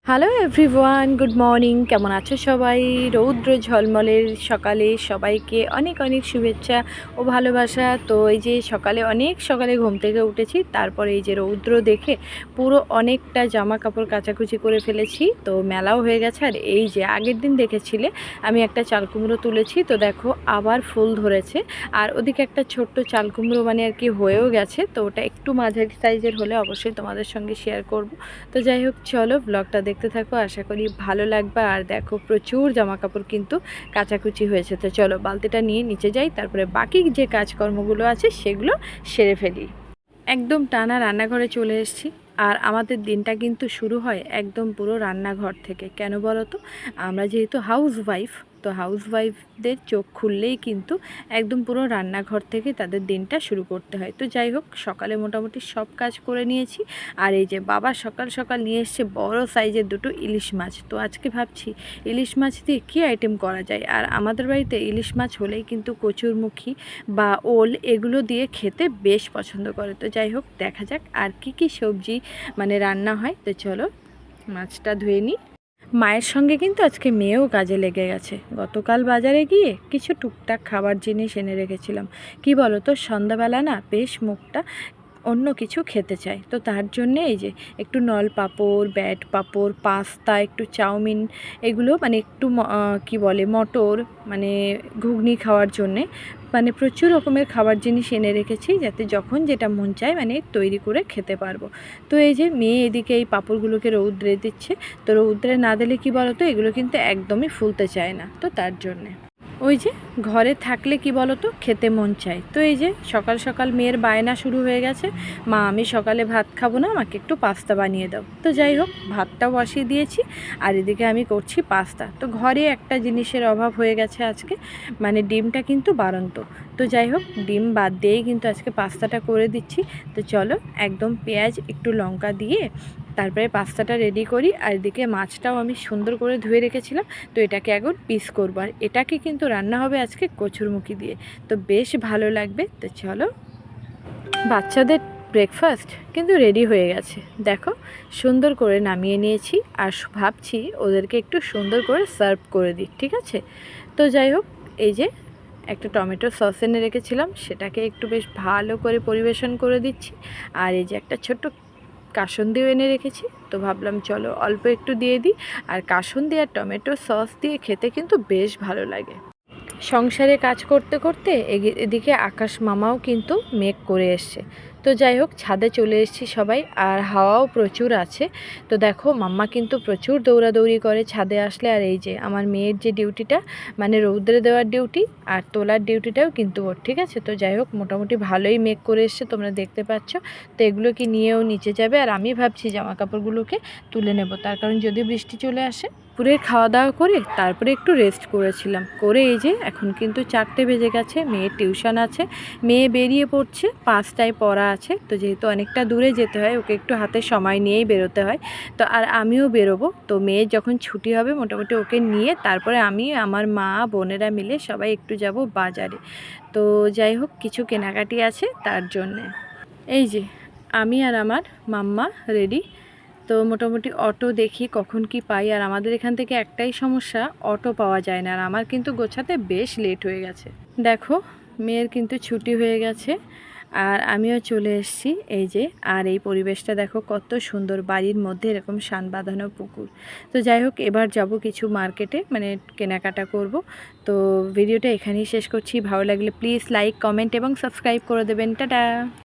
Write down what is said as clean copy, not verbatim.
Hello everyone, good morning. কেমন আছো সবাই? রৌদ্র ঝলমলের সকালে সবাইকে অনেক অনেক শুভেচ্ছা ও ভালোবাসা। তো এই যে সকালে ঘুম থেকে উঠেছি, তারপরে এই যে রৌদ্র দেখে পুরো অনেকটা জামা কাপড় কাচাকুচি করে ফেলেছি। তো মেলাও হয়ে গেছে। আর এই যে আগের দিন দেখেছিলে আমি একটা চাল কুমড়ো তুলেছি, তো দেখো আবার ফুল ধরেছে। আর ওদিকে একটা ছোট্ট চাল কুমড়ো মানে আর কি হয়েও গেছে, তো ওটা একটু মাঝারি সাইজের হলে অবশ্যই তোমাদের সঙ্গে শেয়ার করব। তো যাই হোক, চলো ব্লগটা দেখতে থাকো, আশা করি ভালো লাগবে। আর দেখো প্রচুর জামা কাপড় কিন্তু কাচাকুচি হয়েছে। তো চলো বালতিটা নিয়ে নিচে যাই, তারপরে বাকি যে কাজকর্মগুলো আছে সেগুলো সেরে ফেলি। একদম টানা রান্নাঘরে চলে এসেছি। আর আমাদের দিনটা কিন্তু শুরু হয় একদম পুরো রান্নাঘর থেকে। কেন বলো তো? আমরা যেহেতু হাউসওয়াইফ, তো হাউসওয়াইফদের চোখ খুললেই কিন্তু একদম পুরো রান্নাঘর থেকে তাদের দিনটা শুরু করতে হয়। তো যাই হোক, সকালে মোটামুটি সব কাজ করে নিয়েছি। আর এই যে বাবা সকাল সকাল নিয়ে এসছে বড় সাইজের দুটো ইলিশ মাছ। তো আজকে ভাবছি ইলিশ মাছ দিয়ে কী আইটেম করা যায়। আর আমাদের বাড়িতে ইলিশ মাছ হলেই কিন্তু কচুরমুখী বা ওল এগুলো দিয়ে খেতে বেশ পছন্দ করে। তো যাই হোক, দেখা যাক আর কি সবজি মানে রান্না হয়। তো চলো মাছটা ধুয়ে নিই। মায়ের সঙ্গে কিন্তু আজকে মেয়েও কাজে লেগে গেছে। গতকাল বাজারে গিয়ে কিছু টুকটাক খাবার জিনিস এনে রেখেছিলাম। কি বলো তো, সন্ধ্যাবেলা না বেশ মুখটা অন্য কিছু খেতে চাই। তো তার জন্যে এই যে একটু নল পাঁপড়, ব্যাট পাঁপড়, পাস্তা, একটু চাউমিন, এগুলো মানে একটু কি বলে মটর, মানে ঘুগনি খাওয়ার জন্যে মানে প্রচুর রকমের খাবার জিনিস এনে রেখেছি, যাতে যখন যেটা মন চায় মানে তৈরি করে খেতে পারবো। তো এই যে মেয়ে এদিকে এই পাঁপড়গুলোকে রৌদ্রে দিচ্ছে। তো রৌদ্রে না দিলে কি বলো তো, এগুলো কিন্তু একদমই ফুলতে চায় না। তো তার জন্যে ওই যে ঘরে থাকলে কি বলো তো, খেতে মন চায়। তো এই যে সকাল সকাল মেয়ের বায়না শুরু হয়ে গেছে, মা আমি সকালে ভাত খাবো না, আমাকে একটু পাস্তা বানিয়ে দাও। তো যাই হোক, ভাতটাও বসিয়ে দিয়েছি আর এদিকে আমি করছি পাস্তা। তো ঘরে একটা জিনিসের অভাব হয়ে গেছে আজকে, মানে ডিমটা কিন্তু বাড়ন্ত। তো যাই হোক, ডিম বাদ দিয়েই কিন্তু আজকে পাস্তাটা করে দিচ্ছি। তো চলো একদম পেঁয়াজ একটু লঙ্কা দিয়ে তারপরে পাস্তাটা রেডি করি। আর এদিকে মাছটাও আমি সুন্দর করে ধুয়ে রেখেছিলাম, তো এটাকে এখন পিস করবো। আর এটাকে কিন্তু রান্না হবে আজকে কচুরমুখী দিয়ে, তো বেশ ভালো লাগবে। তো চলো, বাচ্চাদের ব্রেকফাস্ট কিন্তু রেডি হয়ে গেছে। দেখো সুন্দর করে নামিয়ে নিয়েছি। আর ভাবছি ওদেরকে একটু সুন্দর করে সার্ভ করে দিই, ঠিক আছে? তো যাই হোক, এই যে একটা টমেটো সস এনে রেখেছিলাম, সেটাকে একটু বেশ ভালো করে পরিবেশন করে দিচ্ছি। আর এই যে একটা ছোট্ট কাসুন্দিও এনে রেখেছি, তো ভাবলাম চলো অল্প একটু দিয়ে দিই। আর কাসুন্দি আর টমেটো সস দিয়ে খেতে কিন্তু বেশ ভালো লাগে। সংসারে কাজ করতে করতে এদিকে আকাশ মামাও কিন্তু মেঘ করে এসছে। তো যাই হোক, ছাদে চলে এসেছি সবাই, আর হাওয়াও প্রচুর আছে। তো দেখো মাম্মা কিন্তু প্রচুর দৌড়াদৌড়ি করে ছাদে আসলে। আর এই যে আমার মেয়ের যে ডিউটিটা, মানে রৌদ্রে দেওয়ার ডিউটি আর তোলার ডিউটিটাও কিন্তু ওর, ঠিক আছে? তো যাই হোক, মোটামুটি ভালোই মেঘ করে এসছে, তোমরা দেখতে পাচ্ছ। তো এগুলোকে নিয়েও নিচে যাবে। আর আমি ভাবছি জামা কাপড়গুলোকে তুলে নেব, তার কারণ যদি বৃষ্টি চলে আসে। দুপুরে খাওয়া দাওয়া করে তারপরে একটু রেস্ট করেছিলাম, করে এই যে এখন কিন্তু 4টে বেজে গেছে, মেয়ের টিউশন আছে। মেয়ে বেরিয়ে পড়ছে, 5টায় পড়া আছে। তো যেহেতু অনেকটা দূরে যেতে হয়, ওকে একটু হাতে সময় নিয়েই বেরোতে হয়। তো আর আমিও বেরোবো। তো মেয়ের যখন ছুটি হবে মোটামুটি ওকে নিয়ে তারপরে আমি, আমার মা, বোনেরা মিলে সবাই একটু যাব বাজারে। তো যাই হোক, কিছু কেনাকাটি আছে তার জন্যে। এই যে আমি আর আমার মাম্মা রেডি। তো মোটামুটি অটো দেখি কখন কি পাই। আর আমাদের এখান থেকে একটাই সমস্যা, অটো পাওয়া যায় না। আর আমার কিন্তু গোছাতে বেশ লেট হয়ে গেছে। দেখো মেয়ের কিন্তু ছুটি হয়ে গেছে আর আমিও চলে এসেছি। এই যে, আর এই পরিবেশটা দেখো কত সুন্দর, বাড়ির মধ্যে এরকম শান বাঁধানো পুকুর। তো যাই হোক, এবার যাব কিছু মার্কেটে, মানে কেনাকাটা করব। তো ভিডিওটা এখানেই শেষ করছি। ভালো লাগলে প্লিজ লাইক, কমেন্ট এবং সাবস্ক্রাইব করে দেবেন। টাটা।